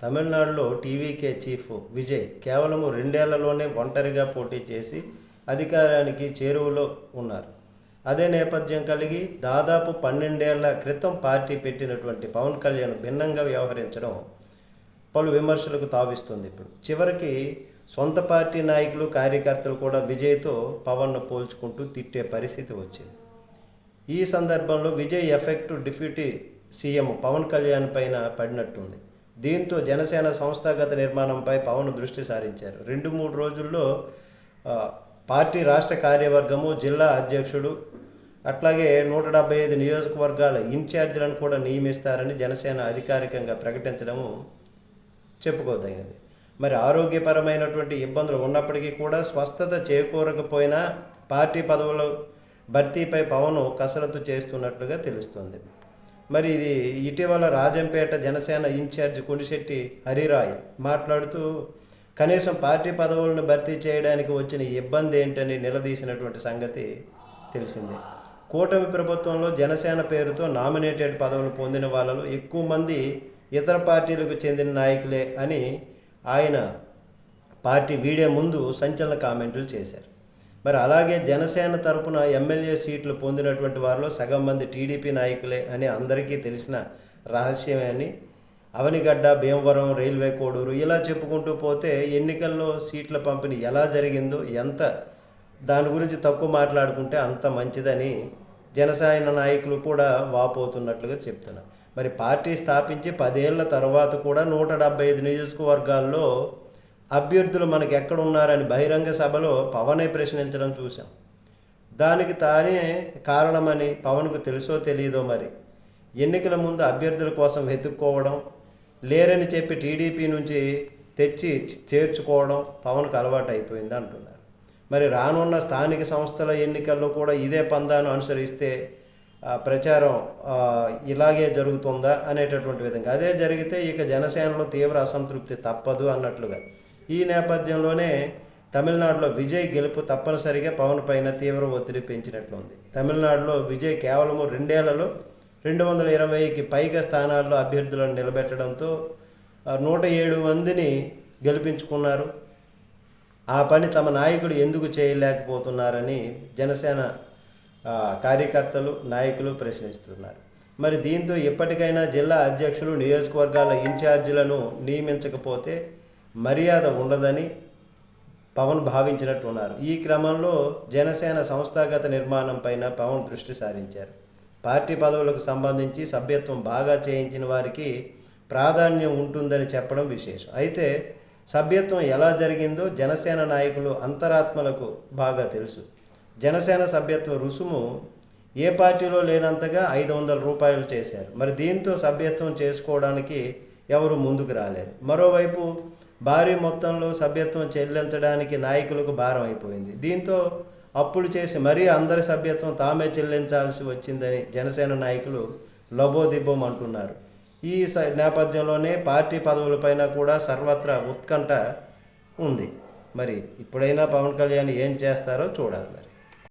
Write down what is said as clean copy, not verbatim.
తమిళనాడులో TVK chief Vijay కేవలం 2 ఏళ్లలోనే ఒంటరిగా పోటీ చేసి అధికారానికి చేరువలో ఉన్నారు. అదే నేపథ్యం కలిగి దాదాపు 12 ఏళ్ల క్రితం పార్టీ పెట్టినటువంటి పవన్ కళ్యాణ్ భిన్నంగా వ్యవహరించడం పలు విమర్శలకు తావిస్తుంది. ఇప్పుడు చివరికి సొంత పార్టీ నాయకులు కార్యకర్తలు కూడా విజయ్తో పవన్ను పోల్చుకుంటూ తిట్టే పరిస్థితి వచ్చింది. ఈ సందర్భంలో Vijay effect deputy CM Pawan Kalyan పైన పడినట్టుంది. దీంతో జనసేన సంస్థాగత నిర్మాణంపై పవన్ దృష్టి సారించారు. 2-3 రోజుల్లో పార్టీ రాష్ట్ర కార్యవర్గము, జిల్లా అధ్యక్షుడు, అట్లాగే 175 నియోజకవర్గాల ఇన్ఛార్జీలను కూడా నియమిస్తారని జనసేన అధికారికంగా ప్రకటించడము చెప్పుకోదగినది. మరి ఆరోగ్యపరమైనటువంటి ఇబ్బందులు ఉన్నప్పటికీ కూడా స్వస్థత చేకూరకపోయినా పార్టీ పదవుల భర్తీపై పవన్ కసరత్తు చేస్తున్నట్లుగా తెలుస్తుంది. మరి ఇది ఇటీవల రాజంపేట జనసేన ఇన్ఛార్జ్ కొనిశెట్టి హరిరాయ్ మాట్లాడుతూ కనీసం పార్టీ పదవులను భర్తీ చేయడానికి వచ్చిన ఇబ్బంది ఏంటని నిలదీసినటువంటి సంగతి తెలిసిందే. కూటమి ప్రభుత్వంలో జనసేన పేరుతో నామినేటెడ్ పదవులు పొందిన వాళ్ళలో ఎక్కువ మంది ఇతర పార్టీలకు చెందిన నాయకులే అని ఆయన పార్టీ వీడే ముందు సంచలన కామెంట్లు చేశారు. మరి అలాగే జనసేన తరపున ఎమ్మెల్యే సీట్లు పొందినటువంటి వారిలో సగం మంది టీడీపీ నాయకులే అని అందరికీ తెలిసిన రహస్యమే అని, అవనిగడ్డ, భీమవరం, రైల్వే కోడూరు ఇలా చెప్పుకుంటూ పోతే ఎన్నికల్లో సీట్ల పంపిణీ ఎలా జరిగిందో దాని గురించి తక్కువ మాట్లాడుకుంటే అంత మంచిదని జనసేన నాయకులు కూడా వాపోతున్నట్లుగా చెప్తున్నారు. మరి పార్టీ స్థాపించి 10 ఏళ్ల తర్వాత కూడా 175 నియోజకవర్గాల్లో అభ్యర్థులు మనకు ఎక్కడున్నారని బహిరంగ సభలో పవనే ప్రశ్నించడం చూసాం. దానికి తానే కారణమని పవన్కు తెలుసో తెలియదో మరి ఎన్నికల ముందు అభ్యర్థుల కోసం వెతుక్కోవడం, లేరని చెప్పి టీడీపీ నుంచి తెచ్చి చేర్చుకోవడం పవన్కు అలవాటు అయిపోయింది అంటున్నారు. మరి రానున్న స్థానిక సంస్థల ఎన్నికల్లో కూడా ఇదే పందాను అనుసరిస్తే ప్రచారం ఇలాగే జరుగుతుందా అనేటటువంటి విధంగా అదే జరిగితే ఇక జనసేనలో తీవ్ర అసంతృప్తి తప్పదు అన్నట్లుగా ఈ నేపథ్యంలోనే తమిళనాడులో విజయ్ గెలుపు తప్పనిసరిగా పవన్ పైన తీవ్ర ఒత్తిడి పెంచినట్లుంది. తమిళనాడులో విజయ్ కేవలం 2 ఏళ్లలో 220కి పైగా స్థానాల్లో అభ్యర్థులను నిలబెట్టడంతో 107 మందిని గెలిపించుకున్నారు. ఆ పని తమ నాయకుడు ఎందుకు చేయలేకపోతున్నారని జనసేన కార్యకర్తలు, నాయకులు ప్రశ్నిస్తున్నారు. మరి దీంతో ఇప్పటికైనా జిల్లా అధ్యక్షులు, నియోజకవర్గాల ఇన్ఛార్జీలను నియమించకపోతే మర్యాద ఉండదని పవన్ భావించినట్టున్నారు. ఈ క్రమంలో జనసేన సంస్థాగత నిర్మాణం పైన పవన్ దృష్టి సారించారు. పార్టీ పదవులకు సంబంధించి సభ్యత్వం బాగా చేయించిన వారికి ప్రాధాన్యం ఉంటుందని చెప్పడం విశేషం. అయితే సభ్యత్వం ఎలా జరిగిందో జనసేన నాయకులు అంతరాత్మలకు బాగా తెలుసు. జనసేన సభ్యత్వ రుసుము ఏ పార్టీలో లేనంతగా 500 రూపాయలు చేశారు. మరి దీంతో సభ్యత్వం చేసుకోవడానికి ఎవరు ముందుకు రాలేదు. మరోవైపు భారీ మొత్తంలో సభ్యత్వం చెల్లించడానికి నాయకులకు భారం అయిపోయింది. దీంతో అప్పులు చేసి మరీ అందరి సభ్యత్వం తామే చెల్లించాల్సి వచ్చిందని జనసేన నాయకులు లబోదిబ్బం అంటున్నారు. ఈ నేపథ్యంలోనే పార్టీ పదవులపైన కూడా సర్వత్రా ఉత్కంఠ ఉంది. మరి ఇప్పుడైనా పవన్ కళ్యాణ్ ఏం చేస్తారో చూడాలి.